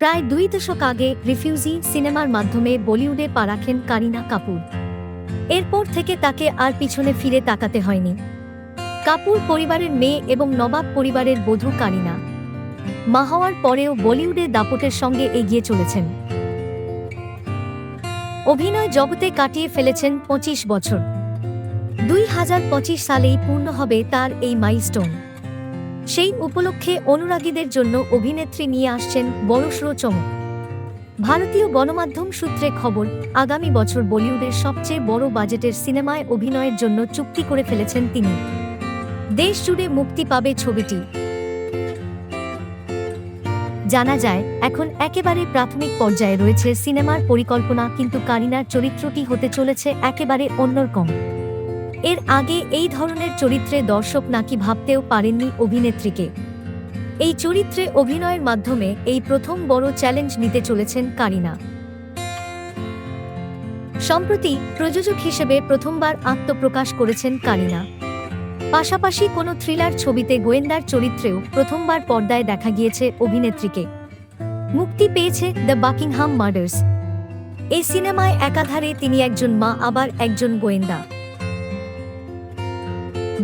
প্রায় 2 দশক আগে রিফিউজি সিনেমার মাধ্যমে বলিউডে পা রাখেন কারিনা কাপুর। এরপর থেকে তাকে আর পিছনে ফিরে তাকাতে হয়নি। কাপুর পরিবারের মেয়ে এবং নবাব পরিবারের বধূ কারিনা মা হওয়ার পরেও বলিউডে দাপটের সঙ্গে এগিয়ে চলেছেন। অভিনয় জগতে কাটিয়ে ফেলেছেন 25 বছর। 2025 সালেই পূর্ণ হবে তার এই মাইলস্টোন। সেই উপলক্ষে অনুরাগীদের জন্য অভিনেত্রী নিয়ে আসছেন বড়সড় চমক। ভারতীয় গণমাধ্যম সূত্রে খবর, আগামী বছর বলিউডের সবচেয়ে বড় বাজেটের সিনেমায় অভিনয়ের জন্য চুক্তি করে ফেলেছেন তিনি। দেশ জুড়ে মুক্তি পাবে ছবিটি। জানা যায়, এখন একেবারে প্রাথমিক পর্যায়ে রয়েছে সিনেমার পরিকল্পনা, কিন্তু কারিনার চরিত্রটি হতে চলেছে একেবারে অন্যরকম। এর আগে এই ধরনের চরিত্রে দর্শক নাকি ভাবতেও পারেননি অভিনেত্রীকে। এই চরিত্রে অভিনয়ের মাধ্যমে এই প্রথম বড় চ্যালেঞ্জ নিতে চলেছেন কারিনা। সম্প্রতি প্রযোজক হিসেবে প্রথমবার আত্মপ্রকাশ করেছেন কারিনা। পাশাপাশি কোনো থ্রিলার ছবিতে গোয়েন্দার চরিত্রেও প্রথমবার পর্দায় দেখা গিয়েছে অভিনেত্রীকে। মুক্তি পেয়েছে দ্য বাকিংহাম মার্ডার্স। এই সিনেমায় একাধারে তিনি একজন মা আবার একজন গোয়েন্দা।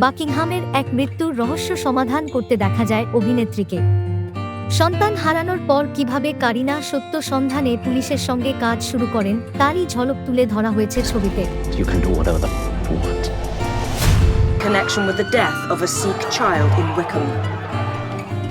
বাকিংহামের এক মৃত্যুর রহস্য সমাধান করতে দেখা যায় অভিনেত্রীকে। সন্তান হারানোর পর কিভাবে কারিনা সত্য সন্ধানে পুলিশের সঙ্গে কাজ শুরু করেন তারই ঝলক তুলে ধরা হয়েছে ছবিতে। You can do whatever the f*** you want. Connection with the death of a Sikh child in Wickham.